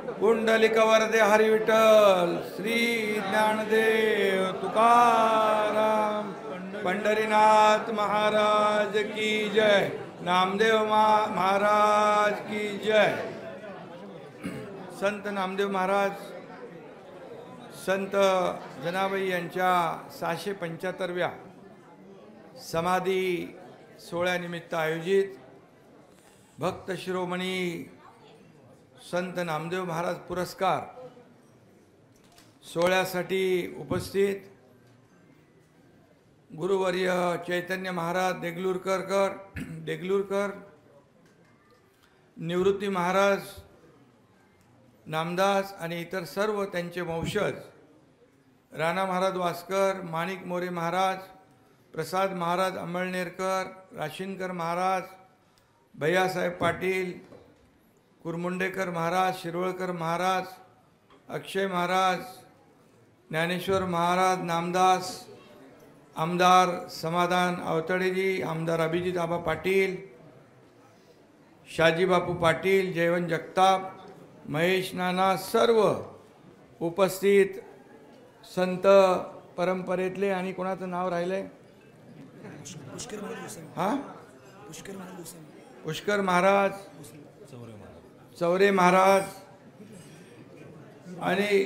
कुंडलिक वरदे हरी विठ्ठल श्री ज्ञानदेव तुकाराम पंढरीनाथ महाराज की जय। नामदेव महाराज की जय। संत नामदेव महाराज संत जनाबाई यांच्या 675व्या समाधी सोहळ्यानिमित्त आयोजित भक्त शिरोमणी संत नामदेव महाराज पुरस्कार सोहळ्यासाठी उपस्थित गुरुवर्य चैतन्य महाराज देगलूरकर, निवृत्ती महाराज नामदास आणि इतर सर्व त्यांचे वंशज, राणा महाराज वास्कर, माणिक मोरे महाराज, प्रसाद महाराज अंमळनेरकर, राशीनकर महाराज, भैयासाहेब पाटील, कुरमुंडेकर महाराज, शिरोळकर महाराज, अक्षय महाराज, ज्ञानेश्वर महाराज नामदास, आमदार समाधान अवतडेजी, आमदार अभिजित आबा पाटील, शाजी बापू पाटील, जयवंत जगताप, महेश नाना, सर्व उपस्थित संत परंपरेतले आणि कोणाचं नाव राहिलंय पुष्कर महाराज, चौरे महाराज आणि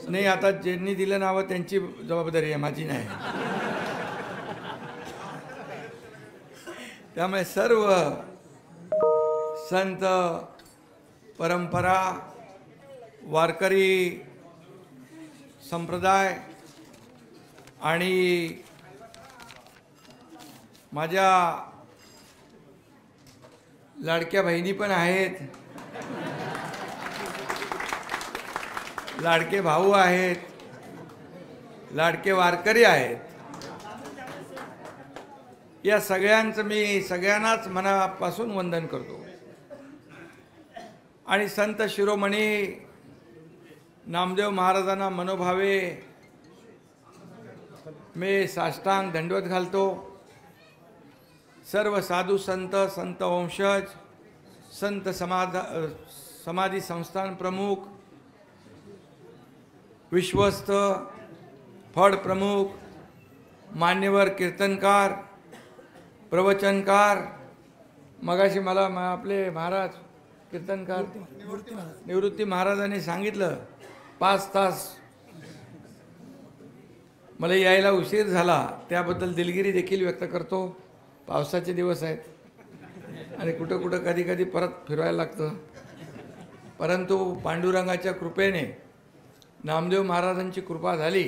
नाही, आता ज्यांनी दिलं नाव त्यांची जबाबदारी आहे, माझी नाही। त्यामुळे सर्व संत परंपरा, वारकरी संप्रदाय आणि माझ्या लाडक्या बहिणी पण आहेत, लाडके भाऊ आहेत, लाडके वारकरी आहेत, या सगळ्यांचं मी सगळ्यांनाच मनापासून वंदन करतो। आणि संत शिरोमणी नामदेव महाराजांना मनोभावे मी साष्टांग दंडवत घालतो। सर्व साधू संत वंशज, संत समाधी संस्थान प्रमुख, विश्वस्त, फड प्रमुख, मान्यवर कीर्तनकार, प्रवचनकार, मगाशी मला आपले महाराज कीर्तनकार निवृत्ती महाराजांनी सांगितलं 5 तास मला यायला उशीर झाला, त्याबद्दल दिलगिरी देखील व्यक्त करतो। पावसाचे दिवस आहेत आणि कुठं कुठं कधी कधी परत फिरवायला लागतं, परंतु पांडुरंगाच्या कृपेने नामदेव महाराजांची कृपा झाली,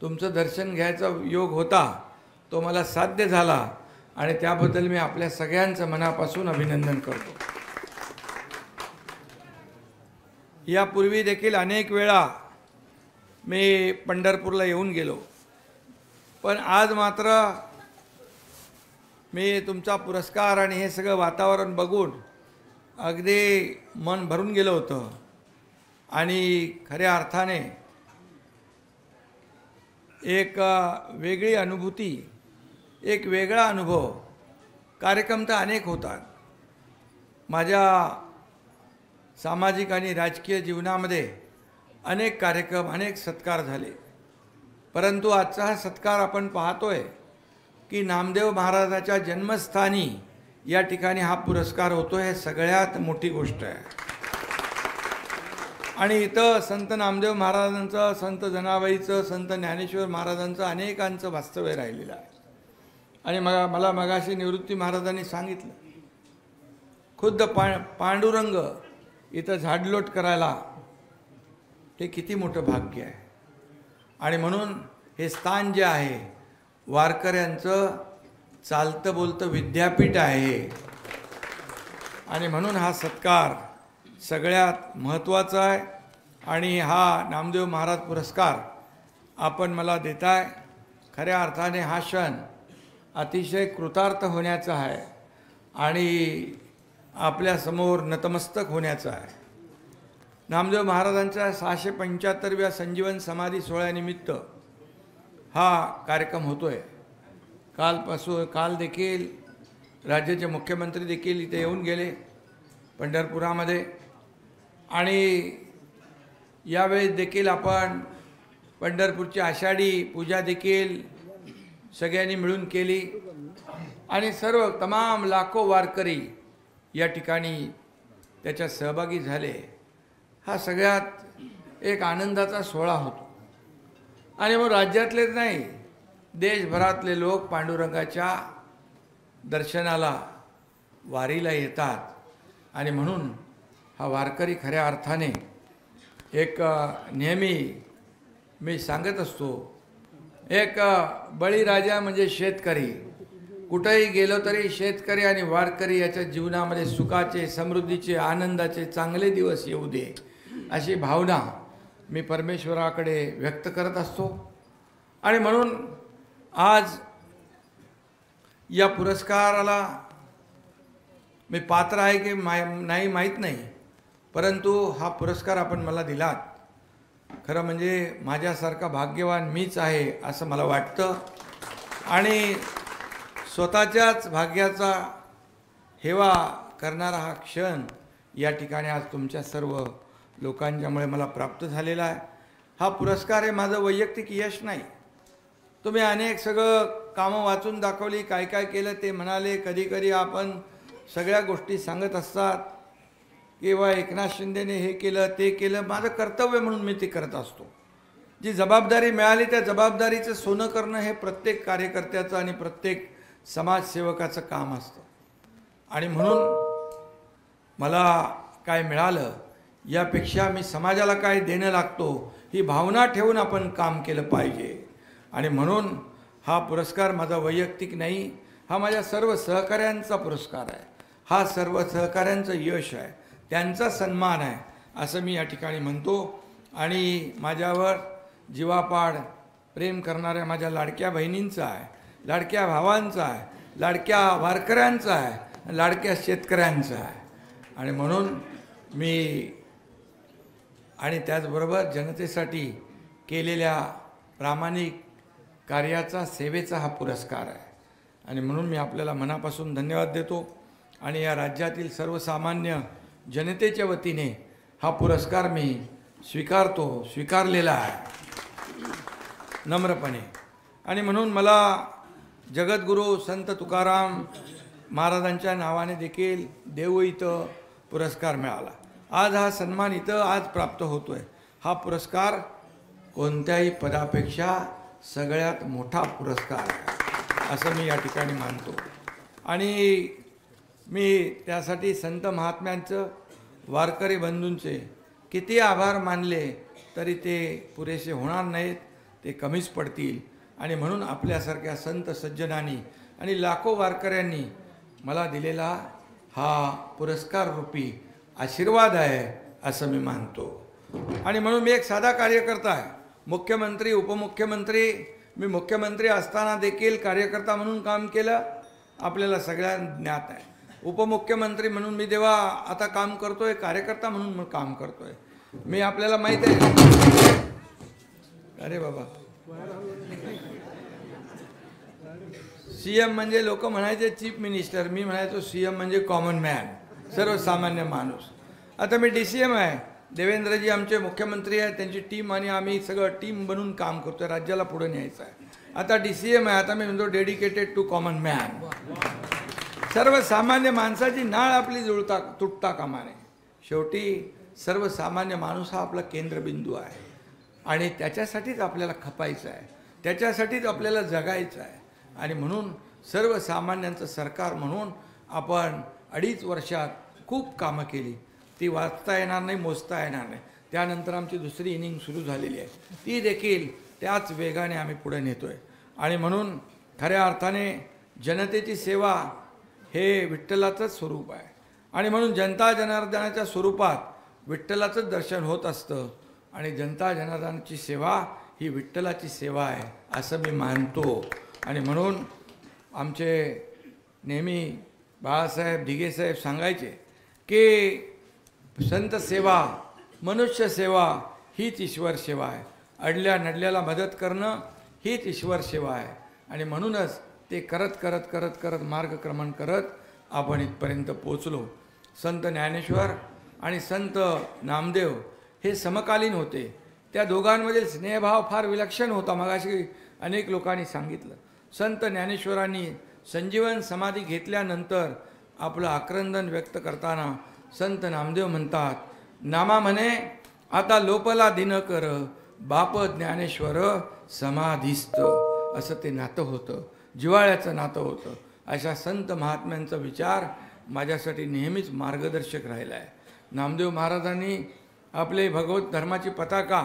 तुमचं दर्शन घ्यायचा योग होता, तो मला साध्य झाला आणि त्याबद्दल मी आपल्या सगळ्यांचं मनापासून अभिनंदन करतो। यापूर्वी देखील अनेक वेळा मी पंढरपूरला येऊन गेलो, पण आज मात्र मी तुमचा पुरस्कार आणि हे सगळं वातावरण बघून अगदी मन भरून गेलं होतं आणि खऱ्या अर्थाने एक वेगळी अनुभूती, एक वेगळा अनुभव। कार्यक्रम तर अनेक होतात, माझ्या सामाजिक आणि राजकीय जीवनामध्ये अनेक कार्यक्रम, अनेक सत्कार झाले, परंतु आजचा हा सत्कार आपण पाहतोय की नामदेव महाराजाच्या जन्मस्थानी या ठिकाणी हा पुरस्कार होतोय, हे सगळ्यात मोठी गोष्ट आहे। आणि इथं संत नामदेव महाराजांचं, संत जनाबाईचं, संत ज्ञानेश्वर महाराजांचं अनेकांचं वास्तव्य राहिलेलं आहे। आणि मला मगाशी निवृत्ती महाराजांनी सांगितलं, खुद्द पांडुरंग इथं झाडलोट करायला, हे किती मोठं भाग्य आहे। आणि म्हणून हे स्थान जे आहे वारकऱ्यांचं चालतं बोलतं विद्यापीठ आहे आणि म्हणून हा सत्कार सगळ्यात महत्त्वाचा आहे। आणि हा नामदेव महाराज पुरस्कार आपण मला देताय, खऱ्या अर्थाने हा क्षण अतिशय कृतार्थ होण्याचा आहे आणि आपल्यासमोर नतमस्तक होण्याचा आहे। नामदेव महाराजांच्या 675व्या संजीवन समाधी सोहळ्यानिमित्त हा कार्यक्रम होतोय। काल देखील राज्याचे मुख्यमंत्री देखील इथे येऊन गेले पंढरपुरामध्ये आणि यावेळेस देखील आपण पंढरपूरची आषाढी पूजा देखील सगळ्यांनी मिळून केली आणि सर्व तमाम लाखो वारकरी या ठिकाणी त्याच्यात सहभागी झाले। हा सगळ्यात एक आनंदाचा सोहळा होतो आणि मग राज्यातलेच नाही देशभरातले लोक पांडुरंगाच्या दर्शनाला वारीला येतात आणि म्हणून हा वारकरी खऱ्या अर्थाने एक नेहमी मी सांगत असतो एक बळीराजा म्हणजे शेतकरी। कुठेही गेलो तरी शेतकरी आणि वारकरी याच्या जीवनामध्ये सुखाचे समृद्धीचे आनंदाचे चांगले दिवस येऊ दे अशी भावना मी परमेश्वराकडे व्यक्त करत असतो आणि म्हणून आज या पुरस्काराला मी पात्र आहे की नाही माहीत नाही, परंतु हा पुरस्कार आपण मला दिलात खरं म्हणजे माझ्यासारखा भाग्यवान मीच आहे असं मला वाटतं आणि स्वतःच्याच भाग्याचा हेवा करणारा हा क्षण या ठिकाणी आज तुमच्या सर्व लोकांच्यामुळे मला प्राप्त झालेला आहे। हा पुरस्कार हे माझं वैयक्तिक यश नाही। तुम्ही अनेक सगळं कामं वाचून दाखवली, काय काय केलं ते म्हणाले, कधी कधी आपण सगळ्या गोष्टी सांगत असतात किंवा एकनाथ शिंदेने हे केलं ते केलं। माझं कर्तव्य म्हणून मी ते करत असतो। जी जबाबदारी मिळाली त्या जबाबदारीचं सोनं करणं हे प्रत्येक कार्यकर्त्याचं आणि प्रत्येक समाजसेवकाचं काम असतं आणि म्हणून मला काय मिळालं यापेक्षा मी समाजाला काय देणं लागतो ही भावना ठेवून आपण काम केलं पाहिजे आणि म्हणून हा पुरस्कार माझा वैयक्तिक नाही, हा माझ्या सर्व सहकाऱ्यांचा पुरस्कार आहे। हा सर्व सहकाऱ्यांचं यश आहे, त्यांचा सन्मान आहे असं मी या ठिकाणी म्हणतो आणि माझ्यावर जीवापाड प्रेम करणाऱ्या माझ्या लाडक्या बहिणींचा आहे, लाडक्या भावांचा आहे, लाडक्या वारकऱ्यांचा आहे, लाडक्या शेतकऱ्यांचा आहे आणि म्हणून मी आणि त्याचबरोबर जनतेसाठी केलेल्या प्रामाणिक कार्याचा सेवेचा हा पुरस्कार आहे आणि म्हणून मी आपल्याला मनापासून धन्यवाद देतो आणि या राज्यातील सर्वसामान्य जनतेच्या वतीने हा पुरस्कार मी स्वीकारलेला आहे नम्रपणे आणि म्हणून मला जगद्गुरू संत तुकाराम महाराजांच्या नावाने देखील देऊ इथं पुरस्कार मिळाला। आज हा सन्मान इथं आज प्राप्त होतोय। हा पुरस्कार कोणत्याही पदापेक्षा सगळ्यात मोठा पुरस्कार आहे असं मी या ठिकाणी मानतो आणि मी त्यासाठी संत महात्म्यांचं वारकरी बंधूंचे किती आभार मानले तरी ते पुरेसे होणार नाहीत, ते कमीच पडतील आणि म्हणून आपल्यासारख्या संत सज्जनांनी आणि लाखो वारकऱ्यांनी मला दिलेला हा पुरस्कार रूपी आशीर्वाद आहे असं मी मानतो आणि म्हणून मी एक साधा कार्यकर्ता आहे। मुख्यमंत्री उपमुख्यमंत्री मी मुख्यमंत्री असताना देखील कार्यकर्ता म्हणून काम केलं, आपल्याला सगळ्यांना ज्ञात आहे। उपमुख्यमंत्री म्हणून मी जेव्हा आता काम करतोय, कार्यकर्ता म्हणून मी काम करतोय। मी आपल्याला माहीत आहे, अरे बाबा सीएम म्हणजे लोक म्हणायचे चीफ मिनिस्टर, मी म्हणायचो सीएम म्हणजे कॉमन मॅन, सर्वसामान्य माणूस। आता मी DCM आहे, देवेंद्रजी आमचे मुख्यमंत्री आहेत, त्यांची टीम आणि आम्ही सगळं टीम बनून काम करतोय, राज्याला पुढे न्यायचं आहे। आता DCM आहे, आता मी म्हणतो डेडिकेटेड टू कॉमन मॅन। सर्वसामान्य माणसाची नाळ आपली तुटता कामा नये। शेवटी सर्वसामान्य माणूस हा आपला केंद्रबिंदू आहे आणि त्याच्यासाठीच आपल्याला खपायचं आहे, त्याच्यासाठीच आपल्याला जगायचं आहे आणि म्हणून सर्वसामान्यांचं सरकार म्हणून आपण 2.5 वर्षात खूप कामं केली, ती वाचता येणार नाही, मोजता येणार नाही। त्यानंतर आमची दुसरी इनिंग सुरू झालेली आहे, ती देखील त्याच वेगाने आम्ही पुढे नेतोय आणि म्हणून खऱ्या अर्थाने जनतेची सेवा हे विठ्ठलाचंच स्वरूप आहे आणि म्हणून जनता जनार्दनाच्या स्वरूपात विठ्ठलाचंच दर्शन होत असतं आणि जनता जनार्दनाची सेवा ही विठ्ठलाची सेवा आहे असं मी मानतो आणि म्हणून आमचे नेहमी बाळासाहेब ढिगे साहेब सांगायचे की संत सेवा मनुष्य सेवा हीच ईश्वर सेवा आहे, अडल्या नडल्याला मदत करणं हीच ईश्वर सेवा आहे आणि म्हणूनच ते करत करत करत करत मार्गक्रमण करत आपण इथपर्यंत पोचलो। संत ज्ञानेश्वर आणि संत नामदेव हे समकालीन होते. त्या दोघांमधील स्नेहभाव फार विलक्षण होता. मगाशी अनेक लोकांनी सांगितलं. संत ज्ञानेश्वरांनी संजीवन समाधी घेतल्यानंतर आपलं आक्रंदन व्यक्त करताना संत नामदेव म्हणतात, नामा म्हणे आता लोपला दिनकर, बाप ज्ञानेश्वर समाधीस्त. असं ते नातं होतं, जिव्हाळ्याचं नातं होतं. अशा संत महात्म्यांचा विचार माझ्यासाठी नेहमीच मार्गदर्शक राहिला आहे. नामदेव महाराजांनी आपले भगवत धर्माची पताका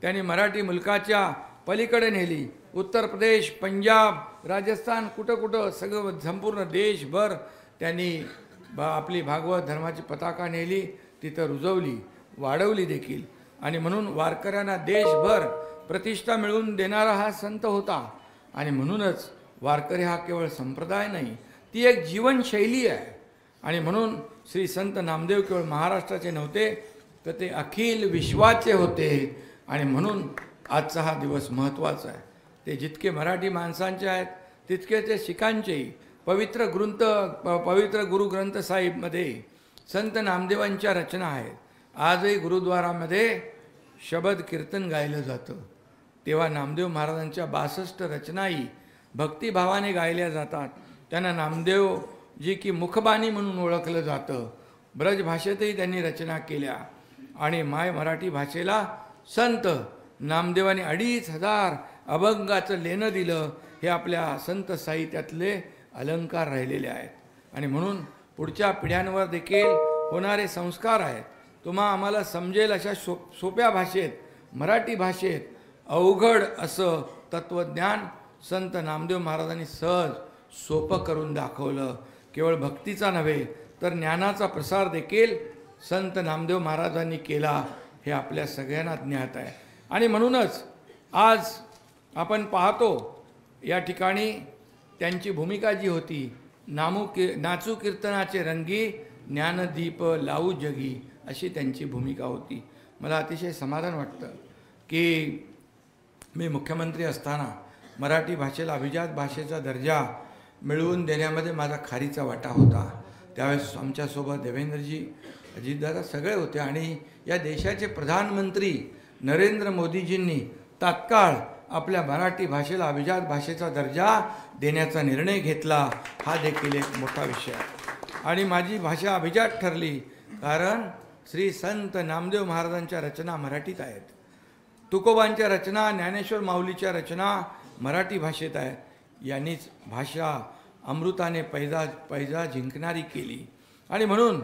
त्यांनी मराठी मुलकाच्या पलीकडे नेली. उत्तर प्रदेश, पंजाब, राजस्थान, कुठं कुठं सगळं संपूर्ण देशभर त्यांनी आपली भागवत धर्माची पताका नेली, तिथं रुजवली, वाढवली देखील. आणि म्हणून वारकऱ्यांना देशभर प्रतिष्ठा मिळवून देणारा हा संत होता. आणि म्हणूनच वारकरी हा केवळ संप्रदाय नाही, ती एक जीवनशैली आहे. आणि म्हणून श्री संत नामदेव केवळ महाराष्ट्राचे नव्हते, तर ते अखिल विश्वाचे होते. आणि म्हणून आजचा हा दिवस महत्त्वाचा आहे. ते जितके मराठी माणसांचे आहेत तितके ते शिखांचेही. पवित्र गुरु ग्रंथ साहिबमध्ये संत नामदेवांच्या रचना आहेत. आजही गुरुद्वारामध्ये शबद कीर्तन गायलं जातं. तेव्हा नामदेव महाराजांच्या 62 रचनाही भक्तिभावाने गायल्या जातात. त्यांना नामदेवजी की मुखबाणी म्हणून ओळखलं जातं. ब्रज भाषेतही त्यांनी रचना केल्या. आणि माय मराठी भाषेला संत नामदेवाने 2500 अभंगाचं लेणं दिलं. हे आपल्या संत साहित्यातले अलंकार राहिलेले आहेत. आणि म्हणून पुढच्या पिढ्यांवर देखील होणारे संस्कार आहेत. तुम्हा आम्हाला समजेल अशा सोप्या भाषेत, मराठी भाषेत अवघड असं तत्त्वज्ञान संत नामदेव महाराजांनी सहज सोपं करून दाखवलं. केवळ भक्तीचा नव्हे तर ज्ञानाचा प्रसार देखील संत नामदेव महाराजांनी केला, हे आपल्या सगळ्यांना ज्ञात आहे. आणि म्हणूनच आज आपण पाहतो या ठिकाणी त्यांची भूमिका जी होती, नाचू कीर्तनाचे रंगी, ज्ञानदीप लावू जगी, अशी त्यांची भूमिका होती. मला अतिशय समाधान वाटतं की मी मुख्यमंत्री असताना मराठी भाषेला अभिजात भाषेचा दर्जा मिळवून देण्यामध्ये माझा खारीचा वाटा होता. त्यावेळेस आमच्यासोबत देवेंद्रजी, अजितदादा सगळे होते. आणि या देशाचे प्रधानमंत्री नरेंद्र मोदीजींनी तात्काळ आपल्या मराठी भाषेला अभिजात भाषेचा दर्जा देण्याचा निर्णय घेतला. हा देखील एक मोठा विषय आहे. आणि माझी भाषा अभिजात ठरली कारण श्री संत नामदेव महाराजांच्या रचना मराठीत आहेत. तुकोबांच्या रचना, ज्ञानेश्वर माऊलीच्या रचना मराठी भाषेत आहेत. यांनीच भाषा अमृताने पैजा जिंकणारी केली. आणि म्हणून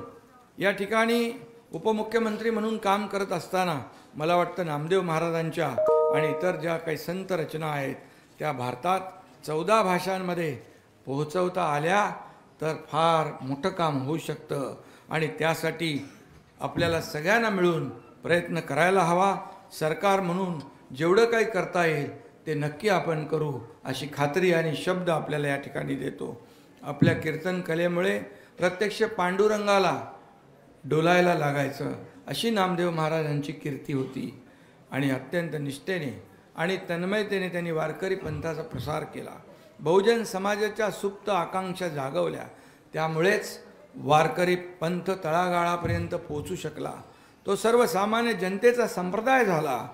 या ठिकाणी उपमुख्यमंत्री म्हणून काम करत असताना मला वाटतं नामदेव महाराजांच्या आणि इतर ज्या काही संत रचना आहेत त्या भारतात 14 भाषांमध्ये पोहोचवता आल्या तर फार मोठं काम होऊ शकतं. आणि त्यासाठी आपल्याला सगळ्यांना मिळून प्रयत्न करायला हवा. सरकार म्हणून जेवढं काही करता येईल ते नक्की आपण करू, अशी खात्री आणि शब्द आपल्याला या ठिकाणी देतो. आपल्या कीर्तन कलेमुळे प्रत्यक्ष पांडुरंगाला डोलायला लागायचं, अशी नामदेव महाराजांची कीर्ती होती. आणि अत्यंत निष्ठेने आणि तन्मयतेने त्यांनी वारकरी पंथाचा प्रसार केला. बहुजन समाजाच्या सुप्त आकांक्षा जागवल्या. त्यामुळेच वारकरी पंथ तळागाळापर्यंत पोहोचू शकला. तो सर्वसामान्य जनतेचा संप्रदाय झाला.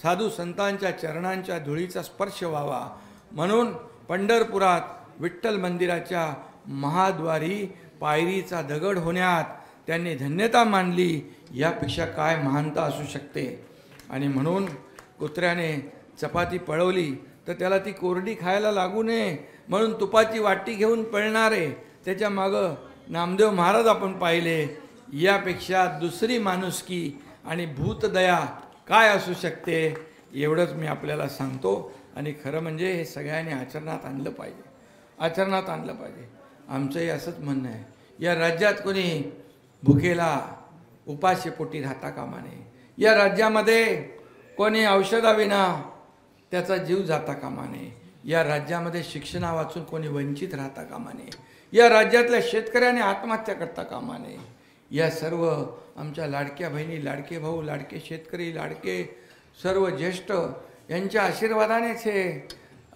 साधू संतांच्या चरणांच्या धुळीचा स्पर्श व्हावा म्हणून पंढरपुरात विठ्ठल मंदिराच्या महाद्वारी पायरीचा दगड होण्यात त्यांनी धन्यता मानली. यापेक्षा काय महानता असू शकते. आणि म्हणून कुत्र्याने चपाती पळवली तर त्याला ती कोरडी खायला लागू नये म्हणून तुपाची वाटी घेऊन पळणारे त्याच्या मागं नामदेव महाराज आपण पाहिले. यापेक्षा दुसरी माणुसकी आणि भूतदया काय असू शकते, एवढंच मी आपल्याला सांगतो. आणि खरं म्हणजे हे सगळ्यांनी आचरणात आणलं पाहिजे, आचरणात आणलं पाहिजे. आमचंही असंच म्हणणं आहे. या राज्यात कोणी भुकेला उपाशीपोटी राहता कामा नये. या राज्यामध्ये कोणी औषधाविना त्याचा जीव जाता कामा नये. या राज्यामध्ये शिक्षणा वाचून कोणी वंचित राहता कामा नये. या राज्यातल्या शेतकऱ्याने आत्महत्या करता कामा नये. या सर्व आमच्या लाडक्या बहिणी, लाडके भाऊ, लाडके शेतकरी, लाडके सर्व ज्येष्ठ यांच्या आशीर्वादानेच हे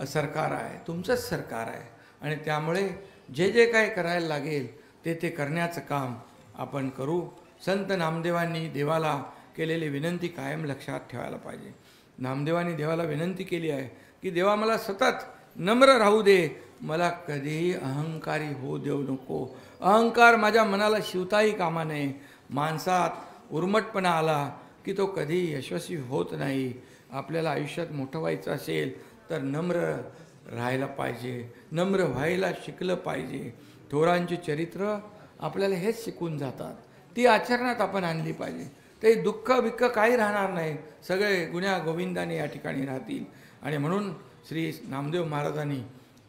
सरकार आहे, तुमचंच सरकार आहे. आणि त्यामुळे जे जे काय करायला लागेल ते करण्याचं काम आपण करू. संत नामदेवांनी देवाला केलेली विनंती कायम लक्षात ठेवायला पाहिजे. नामदेवांनी देवाला विनंती केली आहे की देवा मला सतत नम्र राहू दे, मला कधीही अहंकारी होऊ देऊ नको. अहंकार माझ्या मनाला शिवताही कामा नये. माणसात उर्मटपणा आला की तो कधी यशस्वी होत नाही. आपल्याला आयुष्यात मोठं व्हायचं असेल तर नम्र राहायला पाहिजे, नम्र व्हायला शिकलं पाहिजे. थोरांची चरित्र आपल्याला हेच शिकून जातात, ती आचरणात आपण आणली पाहिजे. ते दुःख बिक्क काही राहणार नाही, सगळे गुण्या गोविंदाने या ठिकाणी राहतील. आणि म्हणून श्री नामदेव महाराजांनी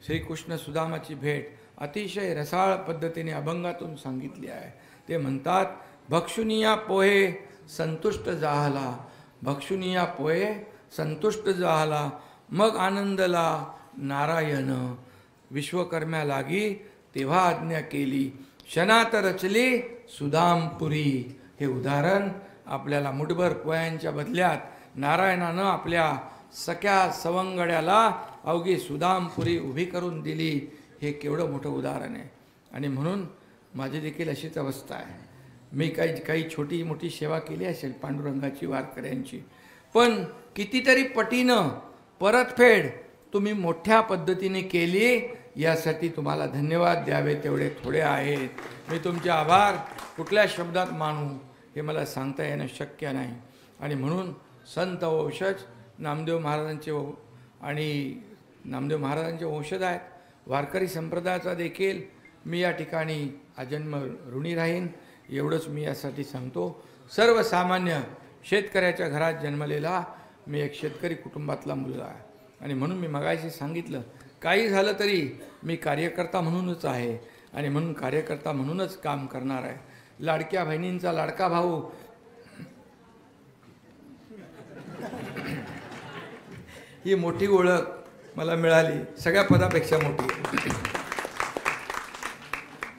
श्रीकृष्ण सुदामाची भेट अतिशय रसाळ पद्धतीने अभंगातून सांगितली आहे. ते म्हणतात, भक्षुनिया पोहे संतुष्ट जाहला, भक्षुनिया पोहे संतुष्ट जाहला, मग आनंदला नारायण, विश्वकर्म्या लागी तेव्हा आज्ञा केली, क्षणात रचली सुदामपुरी. हे उदाहरण आपल्याला मुठभर पोह्यांच्या बदल्यात नारायणानं आपल्या सख्या सवंगड्याला अवघी सुदामपुरी उभी करून दिली. हे केवढं मोठं उदाहरण आहे. आणि म्हणून माझी देखील अशीच अवस्था आहे. मी काही छोटी मोठी सेवा केली असेल पांडुरंगाची, वारकऱ्यांची, पण कितीतरी पटीनं परतफेड तुम्ही मोठ्या पद्धतीने केली. यासाठी तुम्हाला धन्यवाद द्यावे तेवढे थोडे आहेत. मी तुमचे आभार कुठल्या शब्दात मानू हे मला सांगता येणं शक्य नाही. आणि म्हणून संत वंशज नामदेव महाराजांचे आणि नामदेव महाराजांचे वंशज आहेत. वारकरी संप्रदायाचा देखील मी या ठिकाणी आजन्म ऋणी राहीन, एवढंच मी यासाठी सांगतो. सर्वसामान्य शेतकऱ्याच्या घरात जन्मलेला मी एक शेतकरी कुटुंबातला मुलगा आहे. आणि म्हणून मी मगाशी सांगितलं, काही झालं तरी मी कार्यकर्ता म्हणूनच आहे आणि म्हणून कार्यकर्ता म्हणूनच काम करणार आहे. लाडक्या बहिणींचा लाडका भाऊ, ही मोठी ओळख मला मिळाली, सगळ्या पदापेक्षा मोठी.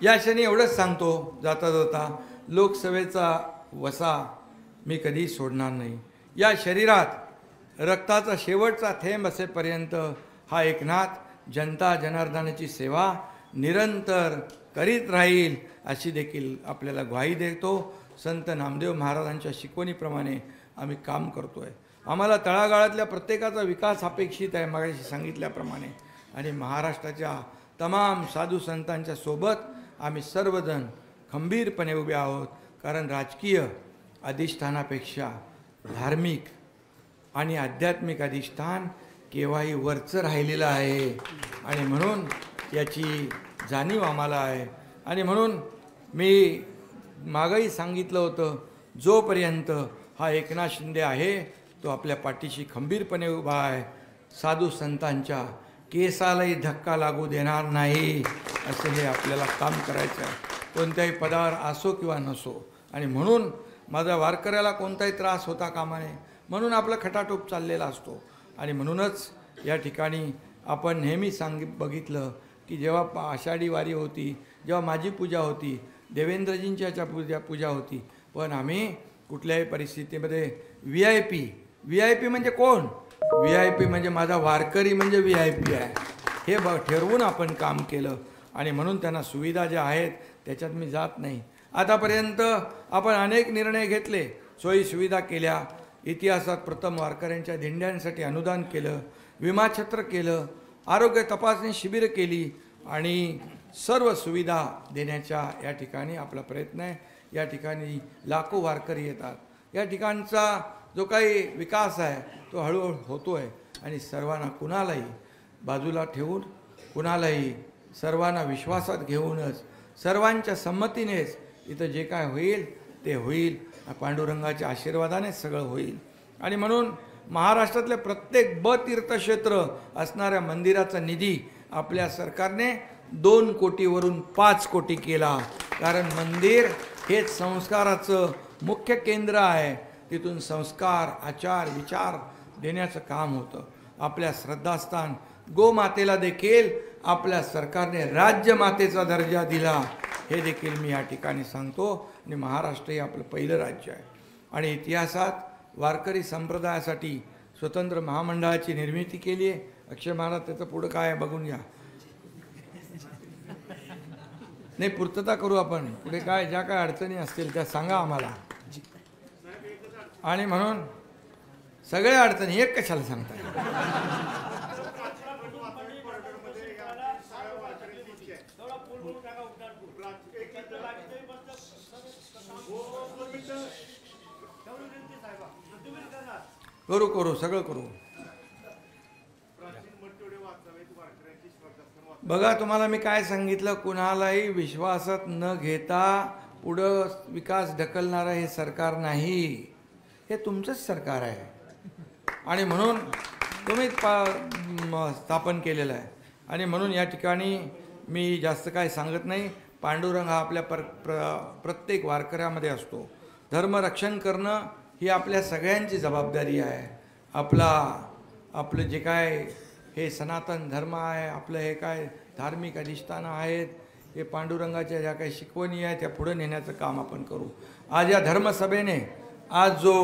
या क्षणी एवढंच सांगतो जाता जाता, लोकसेवेचा वसा मी कधी सोडणार नाही. या शरीरात रक्ताचा शेवटचा थेंब असेपर्यंत हा एकनाथ जनता जनार्दनाची सेवा निरंतर करीत राहील अशी देखील आपल्याला ग्वाही देतो. संत नामदेव महाराजांच्या शिकवणीप्रमाणे आम्ही काम करतो आहे. आम्हाला तळागाळातल्या प्रत्येकाचा विकास अपेक्षित आहे मागाशी सांगितल्याप्रमाणे. आणि महाराष्ट्राच्या तमाम साधू संतांच्या सोबत आम्ही सर्वजण खंबीरपणे उभे आहोत. कारण राजकीय अधिष्ठानापेक्षा धार्मिक आणि आध्यात्मिक अधिष्ठान केव्हाही वरचं राहिलेलं आहे. आणि म्हणून याची जाणीव आम्हाला आहे. आणि म्हणून मी मागंही सांगितलं होतं, जोपर्यंत हा एकनाथ शिंदे आहे तो आपल्या पाठीशी खंबीरपणे उभा आहे. साधू संतांच्या केसालाही धक्का लागू देणार नाही, असं हे आपल्याला काम करायचं आहे, कोणत्याही पदावर असो किंवा नसो. आणि म्हणून माझा वारकऱ्याला कोणताही त्रास होता कामा नये, म्हणून आपला खटाटोप चाललेला असतो. आणि म्हणूनच या ठिकाणी आपण नेहमी बघितलं की जेव्हा आषाढी वारी होती, जेव्हा माझी पूजा होती, देवेंद्रजींची याच्या पूजा होती, पण आम्ही कुठल्याही परिस्थितीमध्ये व्ही आय पी म्हणजे कोण? VIP म्हणजे माझा वारकरी म्हणजे VIP आहे हे ठरवून आपण काम केलं. आणि म्हणून त्यांना सुविधा ज्या आहेत त्याच्यात मी जात नाही. आतापर्यंत आपण अनेक निर्णय घेतले, सोयी सुविधा केल्या, इतिहासात प्रथम वारकऱ्यांच्या दिंड्यांसाठी अनुदान केलं, विमाछत्र केलं, आरोग्य तपासणी शिबिरं केली आणि सर्व सुविधा देण्याच्या या ठिकाणी आपला प्रयत्न आहे. या ठिकाणी लाखो वारकरी येतात. या ठिकाणचा जो काही विकास आहे तो हळूहळू होतो आहे. आणि सर्वांना कुणालाही बाजूला ठेवून, कुणालाही सर्वांना विश्वासात घेऊनच, सर्वांच्या संमतीनेच इथं जे काय होईल ते होईल. पांडुरंगाच्या आशीर्वादानेच सगळं होईल. आणि म्हणून महाराष्ट्रातले प्रत्येक तीर्थक्षेत्र असणाऱ्या मंदिराचा निधी आपल्या सरकारने 2 कोटीवरून 5 कोटी केला. कारण मंदिर हेच संस्काराचं मुख्य केंद्र आहे. तिथून संस्कार, आचार, विचार देण्याचं काम होतं. आपल्या श्रद्धास्थान गोमातेला देखील आपल्या सरकारने राज्यमातेचा दर्जा दिला, हे देखील मी या ठिकाणी सांगतो. आणि महाराष्ट्र हे आपलं पहिलं राज्य आहे. आणि इतिहासात वारकरी संप्रदायासाठी स्वतंत्र महामंडळाची निर्मिती केली आहे. अक्षय महाराज त्याचं पुढं काय आहे बघून घ्या. नाही, पूर्तता करू आपण. पुढे काय ज्या काय अडचणी असतील त्या सांगा आम्हाला. आणि म्हणून सगळ्या अडचणी एक कशाला सांगताय? करू करू सगळं करू. बघा, तुम्हाला मी काय सांगितलं, कुणालाही विश्वासात न घेता पुढं विकास ढकलणारं हे सरकार नाही. हे तुमचंच सरकार आहे आणि म्हणून तुम्ही स्थापन केलेलं आहे. आणि म्हणून या ठिकाणी मी जास्त काय सांगत नाही. पांडुरंग हा आपल्या प्रत्येक वारकऱ्यामध्ये असतो. धर्मरक्षण करणं ही आपल्या सगळ्यांची जबाबदारी आहे. आपलं जे काय हे सनातन धर्म आहे, आपलं हे काय धार्मिक अधिष्ठानं आहेत, हे पांडुरंगाच्या ज्या काही शिकवणी आहेत त्या पुढे नेण्याचं काम आपण करू. आज या धर्मसभेने आज जो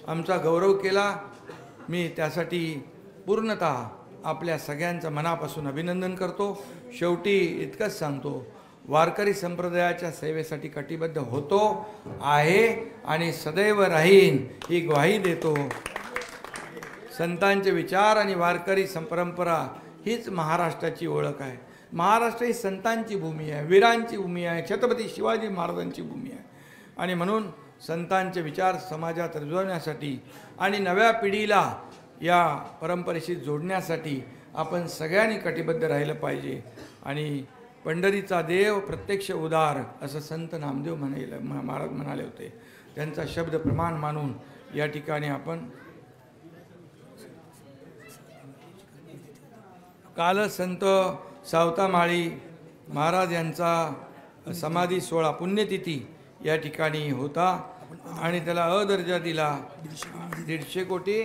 आमचा गौरव केला, मी त्यासाठी पूर्णतः आपल्या सगळ्यांचं मनापासून अभिनंदन करतो. शेवटी इतकंच सांगतो, वारकरी संप्रदायाच्या सेवेसाठी कटिबद्ध होतो आहे आणि सदैव राहीन ही ग्वाही देतो. संतांचे विचार आणि वारकरी परंपरा हीच महाराष्ट्राची ओळख आहे. महाराष्ट्र ही संतांची भूमी आहे, वीरांची भूमी आहे, छत्रपती शिवाजी महाराजांची भूमी आहे. आणि म्हणून संतांचे विचार समाजात रुजवण्यासाठी आणि नव्या पिढीला या परंपरेशी जोडण्यासाठी आपण सगळ्यांनी कटिबद्ध राहिलं पाहिजे. आणि पंढरीचा देव प्रत्यक्ष उदार असं संत नामदेव महाराज म्हणाले होते. त्यांचा शब्द प्रमाण मानून या ठिकाणी आपण काल संत सावतामाळी महाराज यांचा समाधी सोहळा पुण्यतिथी या ठिकाणी होता आणि त्याला अदर्जा दिला. 150 कोटी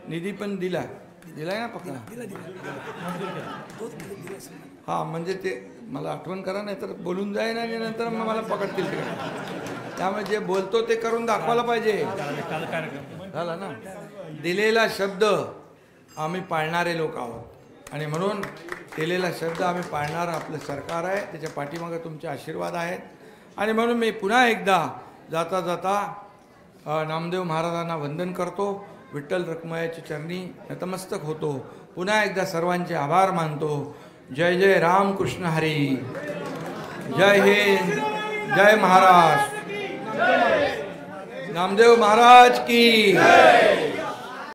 निधी पण दिलाय ना पक्का. हां, म्हणजे ते मला आठवण करा, नाही तर बोलून जाईन आणि नंतर मग मला पकडतील तिकडे. त्यामुळे जे बोलतो ते करून दाखवायला पाहिजे. झाला ना. दिलेला शब्द आम्ही पाळणारे लोक आहोत आणि म्हणून दिलेला शब्द आम्ही पाळणारं आपलं सरकार आहे. त्याच्या पाठीमागे तुमचे आशीर्वाद आहेत. आणि म्हणून मी पुन्हा एकदा जाता जाता नामदेव महाराजांना वंदन करतो. विठ्ठल रखुमाईच्या चरणी नतमस्तक होतो. पुन्हा एकदा सर्वांचे आभार मानतो. जय जय रामकृष्ण हरी. जय हिंद, जय महाराष्ट्र. नामदेव महाराज की